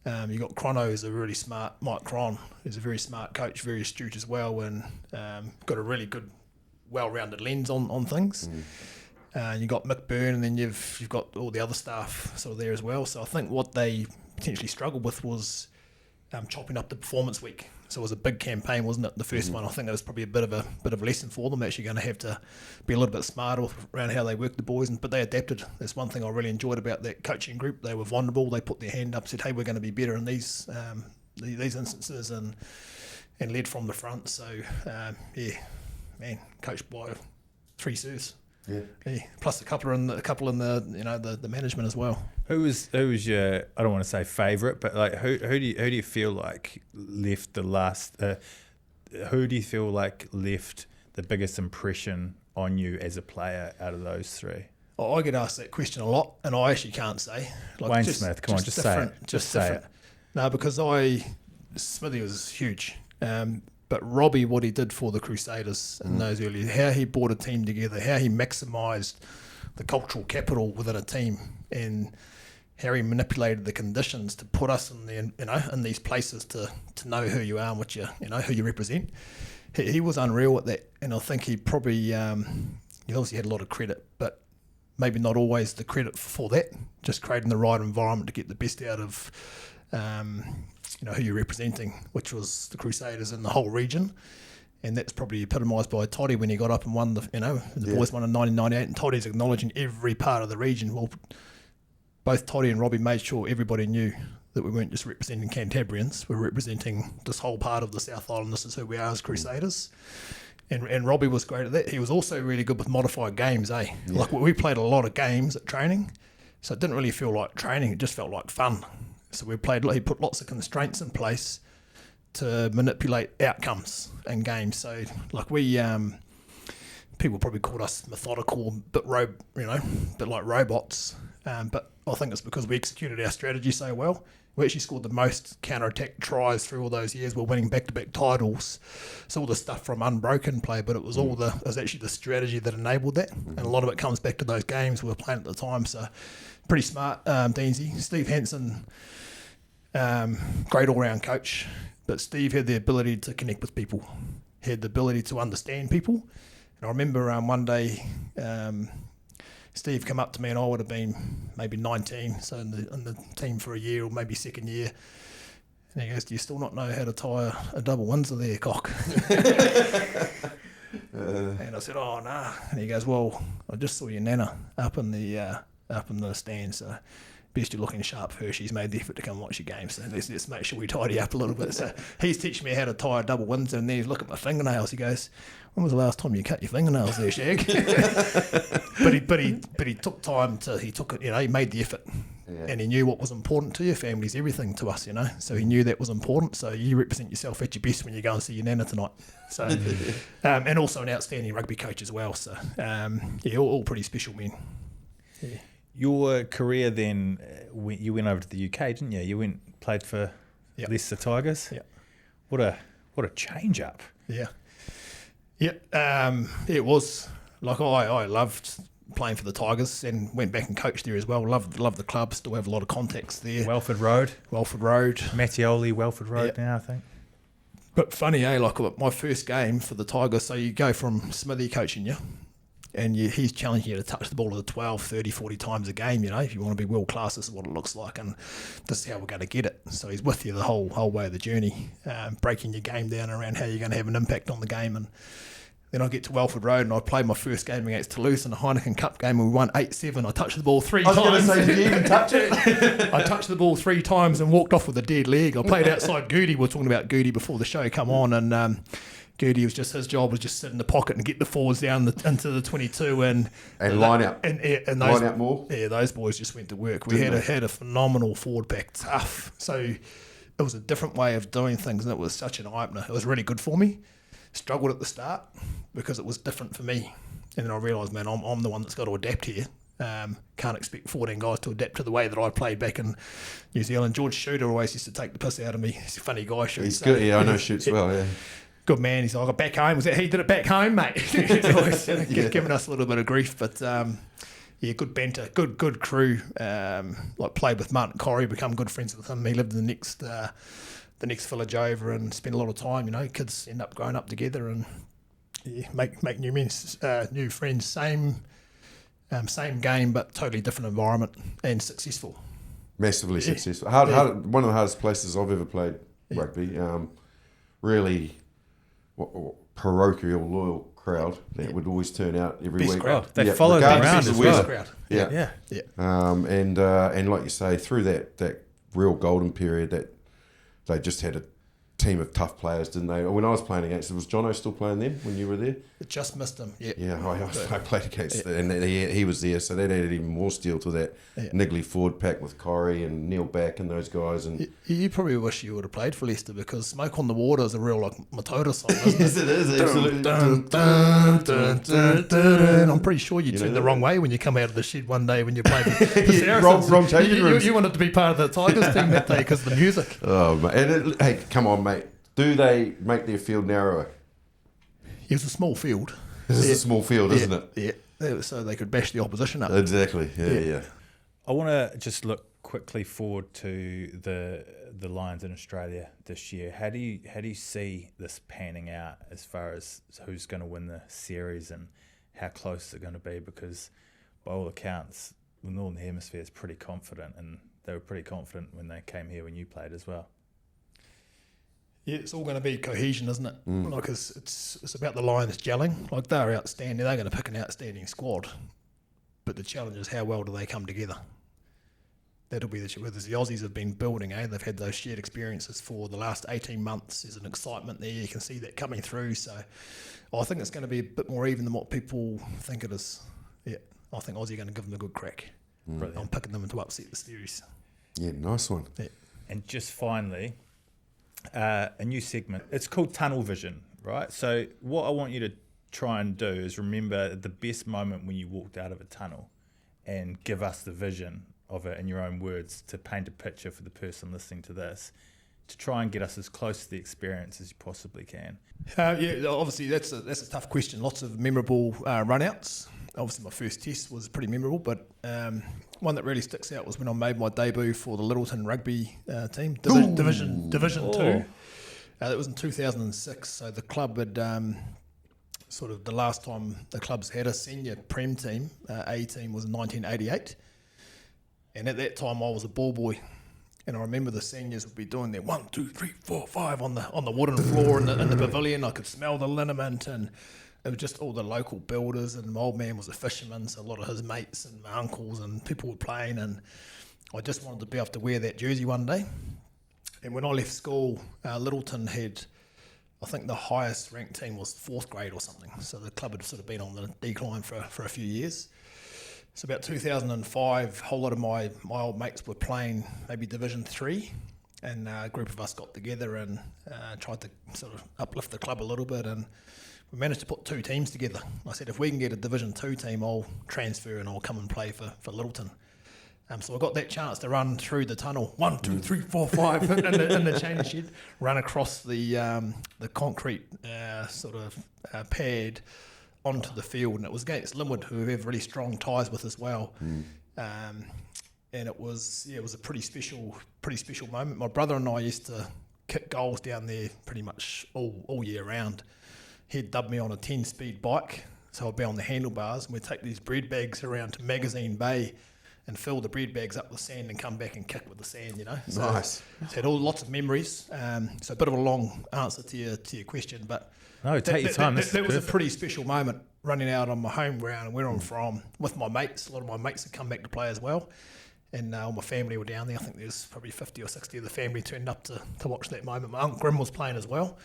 You got Crono, who's a really smart, Mike Cron, who's a very smart coach, very astute as well, and got a really good, well-rounded lens on things. You got Mick Byrne, and then you've got all the other staff sort of there as well. So I think what they potentially struggled with was chopping up the performance week. So it was a big campaign, wasn't it? The first one, I think it was probably a bit of a lesson for them. Actually, going to have to be a little bit smarter around how they work the boys, but they adapted. That's one thing I really enjoyed about that coaching group. They were vulnerable. They put their hand up, said, "Hey, we're going to be better in these instances," and led from the front. So coached by 3 Sirs. Yeah. Plus a couple in the management as well. Who was your, I don't want to say favourite, but like who do you feel like left the last? Who do you feel like left the biggest impression on you as a player out of those 3? I get asked that question a lot, and I actually can't say. Like, Wayne Smith, come on, just say it. Just say it. No, because Smithy was huge. But Robbie, what he did for the Crusaders in those early, how he brought a team together, how he maximised the cultural capital within a team, and how he manipulated the conditions to put us in these places to know who you are and what who you represent. He was unreal at that, and I think he probably he obviously had a lot of credit, but maybe not always the credit for that. Just creating the right environment to get the best out of who you're representing, which was the Crusaders in the whole region. And that's probably epitomised by Toddy when he got up and won the boys won in 1998, and Toddy's acknowledging every part of the region. Well, both Toddy and Robbie made sure everybody knew that we weren't just representing Cantabrians, we're representing this whole part of the South Island. This is who we are as Crusaders. And Robbie was great at that. He was also really good with modified games, eh? Yeah. Like we played a lot of games at training, so it didn't really feel like training. It just felt like fun. So he put lots of constraints in place to manipulate outcomes in games. So like people probably called us methodical, bit like robots. But I think it's because we executed our strategy so well. We actually scored the most counter-attack tries through all those years. We're winning back-to-back titles. So all the stuff from unbroken play, but it was actually the strategy that enabled that. And a lot of it comes back to those games we were playing at the time. So pretty smart, Deansy. Steve Hansen, great all-round coach. But Steve had the ability to connect with people. He had the ability to understand people. And I remember one day... Steve came up to me and I would have been maybe 19, so in the team for a year or maybe second year. And he goes, "Do you still not know how to tie a double Windsor there, cock?" And I said, "Oh, nah." And he goes, "Well, I just saw your nana up in the stand, so best you're looking sharp first. She's made the effort to come watch your game, so let's make sure we tidy up a little bit." So he's teaching me how to tie a double Windsor, and then he's looking at my fingernails. He goes, "When was the last time you cut your fingernails there, Shag?" but he took time he made the effort. Yeah. And he knew what was important to you. Family's everything to us, So he knew that was important. So you represent yourself at your best when you go and see your nana tonight. So, and also an outstanding rugby coach as well. So, all pretty special men. Yeah. Your career then, you went over to the UK, didn't you? You played for Leicester Tigers. Yeah. What a change up. Yeah. Yeah. It was like I loved playing for the Tigers and went back and coached there as well. Loved the club. Still have a lot of contacts there. Welford Road. Mattioli, Welford Road now, I think. But funny, like my first game for the Tigers, so you go from Smithy coaching you, and he's challenging you to touch the ball to the 12, 30, 40 times a game, if you want to be world class, this is what it looks like, and this is how we're going to get it. So he's with you the whole way of the journey, breaking your game down around how you're going to have an impact on the game. And then I get to Welford Road and I played my first game against Toulouse in a Heineken Cup game and we won 8-7. I touched the ball 3 times. I was going to say, did you even touch it? I touched the ball 3 times and walked off with a dead leg. I played outside Goody. We were talking about Goody before the show come on, and Goody his job was just sit in the pocket and get the forwards down into the 22 and line out. And those, line out more. Yeah, those boys just went to work. We had a phenomenal forward pack, tough. So it was a different way of doing things, and it was such an eye-opener. It was really good for me. Struggled at the start because it was different for me, and then I realised, man, I'm the one that's got to adapt here. Can't expect 14 guys to adapt to the way that I played back in New Zealand. George Shooter always used to take the piss out of me. He's a funny guy. He's good. Yeah, I know Shoots well. Yeah. Good man. He's like, I got back home. Was that he did it back home, mate? He's always giving us a little bit of grief, but good banter, good crew. Like played with Martin Corrie, become good friends with him. He lived in the next village over and spent a lot of time. Kids end up growing up together and make new friends. Same game, but totally different environment and successful. Massively successful. One of the hardest places I've ever played rugby. Really parochial, loyal crowd that would always turn out every Best week. Crowd. They followed them around as well. Crowd. Yeah. And like you say, through that real golden period, that they just had a team of tough players, didn't they? When I was playing against, was Jono still playing then when you were there? It just missed him. I played against and he was there, so that added even more steel to that niggly forward pack with Corrie and Neil Back and those guys. And you probably wish you would have played for Leicester, because Smoke on the Water is a real Matoda song, isn't yes, it is, absolutely. I'm pretty sure you turned the wrong way when you come out of the shed one day when you played the wrong changing rooms. You wanted to be part of the Tigers team that day because of the music. Oh, mate. Hey, come on, mate. Do they make their field narrower? It was a small field. This is a small field, isn't it? Yeah, so they could bash the opposition up. Exactly, yeah. I want to just look quickly forward to the Lions in Australia this year. How do you see this panning out as far as who's going to win the series and how close it's going to be? Because by all accounts, the Northern Hemisphere is pretty confident, and they were pretty confident when they came here when you played as well. Yeah, it's all going to be cohesion, isn't it? Like it's about the Lions gelling. Like they're outstanding. They're going to pick an outstanding squad. But the challenge is how well do they come together? that'll be the whereas the Aussies have been building. They've had those shared experiences for the last 18 months. There's an excitement there. You can see that coming through. So I think it's going to be a bit more even than what people think it is. Yeah, I think Aussie are going to give them a good crack. I'm picking them to upset the series. Yeah, nice one. Yeah. And just finally, a new segment. It's called Tunnel Vision, right? So what I want you to try and do is remember the best moment when you walked out of a tunnel and give us the vision of it in your own words to paint a picture for the person listening to this, to try and get us as close to the experience as you possibly can. Yeah, obviously that's a tough question. Lots of memorable runouts. Obviously my first test was pretty memorable, but one that really sticks out was when I made my debut for the Littleton Rugby team, Division 2. That was in 2006, so the club had sort of the last time the club's had a senior Prem team, A team, was in 1988. And at that time I was a ball boy. And I remember the seniors would be doing their 1, 2, 3, 4, 5 on the wooden floor in the pavilion. I could smell the liniment, and it was just all the local builders. And my old man was a fisherman, so a lot of his mates and my uncles and people were playing. And I just wanted to be able to wear that jersey one day. And when I left school, Littleton had, I think the highest ranked team was 4th grade or something. So the club had sort of been on the decline for a few years. So about 2005, a whole lot of my old mates were playing maybe Division 3, and a group of us got together and tried to sort of uplift the club a little bit, and we managed to put 2 teams together. I said, if we can get a Division 2 team, I'll transfer and I'll come and play for Littleton. So I got that chance to run through the tunnel, 1, 2, 3, 4, 5, in the change shed, run across the concrete pad onto the field, and it was against Linwood, who we have really strong ties with as well. And it was a pretty special moment. My brother and I used to kick goals down there pretty much all year round. He'd dub me on a 10-speed bike, so I'd be on the handlebars, and we'd take these bread bags around to Magazine Bay and fill the bread bags up with sand and come back and kick with the sand, you know. So Nice. It's had lots of memories. So a bit of a long answer to your question, but No, take your time. That was a pretty special moment, running out on my home ground and where I'm from with my mates. A lot of my mates had come back to play as well, and all my family were down there. I think there's probably 50 or 60 of the family turned up to watch that moment. My Uncle Grim was playing as well,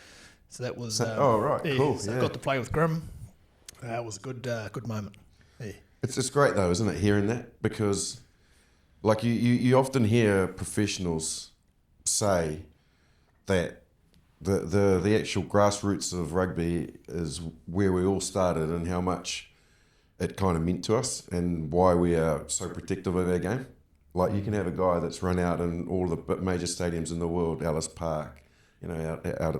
so that was cool. So I got to play with Grim. It was a good moment. Yeah. It's just great though, isn't it, hearing that? Because like you often hear professionals say that the actual grassroots of rugby is where we all started and how much it kind of meant to us and why we are so protective of our game. Like you can have a guy that's run out in all the major stadiums in the world, Ellis Park, you know, out at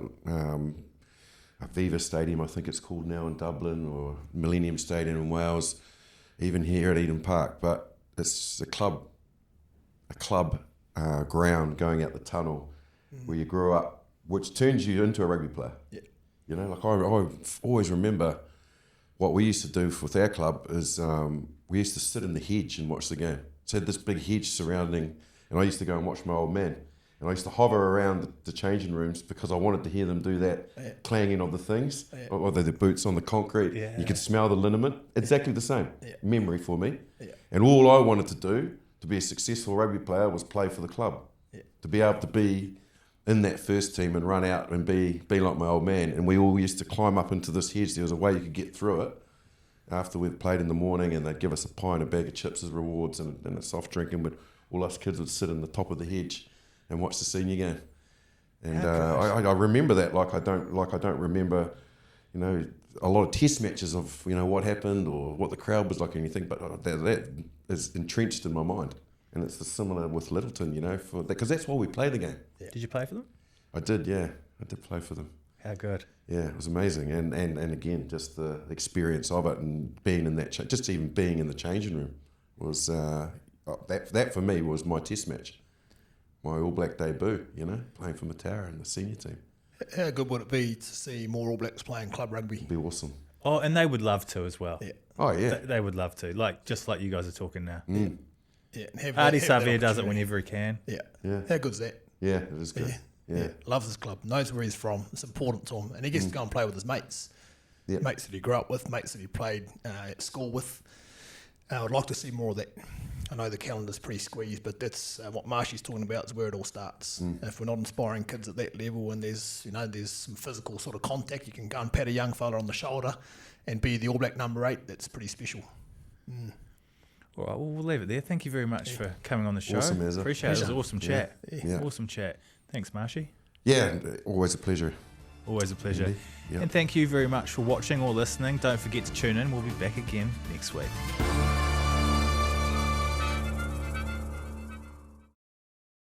Aviva Stadium, I think it's called now in Dublin, or Millennium Stadium in Wales, even here at Eden Park. But it's a club ground going out the tunnel where you grew up, which turns you into a rugby player. Yeah. You know, like I always remember what we used to do with our club is we used to sit in the hedge and watch the game. So it had this big hedge surrounding, and I used to go and watch my old man. And I used to hover around the changing rooms because I wanted to hear them do that clanging of the things, or the boots on the concrete. Yeah. You could smell the liniment. Exactly the same memory for me. Yeah. And all I wanted to do to be a successful rugby player was play for the club. Yeah. To be able to be in that first team and run out and be like my old man. And we all used to climb up into this hedge. There was a way you could get through it after we'd played in the morning, and they'd give us a pie and a bag of chips as rewards and a soft drink, and all us kids would sit in the top of the hedge and watch the senior game. And I remember that like I don't remember, you know, a lot of test matches of, you know, what happened or what the crowd was like or anything, but that is entrenched in my mind. And it's similar with Littleton, you know, because that's why we play the game. Yeah. Did you play for them? I did, yeah. I did play for them. How good. Yeah, it was amazing. And again, just the experience of it and being in that, just even being in the changing room was, that for me was my test match. My All Black debut, you know, playing for Mataura in the senior team. How good would it be to see more All Blacks playing club rugby? It'd be awesome. Oh, and they would love to as well. Yeah. Oh, yeah. They would love to, just like you guys are talking now. Mm. Yeah. Hardy Savia does it whenever he can. Yeah. Yeah. How good's that? Yeah, it is good. Yeah. Loves his club, knows where he's from. It's important to him. And he gets to go and play with his mates. Yep. Mates that he grew up with, mates that he played at school with. I would like to see more of that. I know the calendar's pretty squeezed, but that's what Marshy's talking about is where it all starts. If we're not inspiring kids at that level, and there's some physical sort of contact, you can go and pat a young fella on the shoulder and be the All Black number 8. That's pretty special. All right, well, we'll leave it there. Thank you very much for coming on the show. Awesome, Ezra. Appreciate it. It was an awesome chat. Yeah. Awesome chat. Thanks, Marshy. Yeah, always a pleasure. Always a pleasure. Indeed. Yeah. And thank you very much for watching or listening. Don't forget to tune in. We'll be back again next week.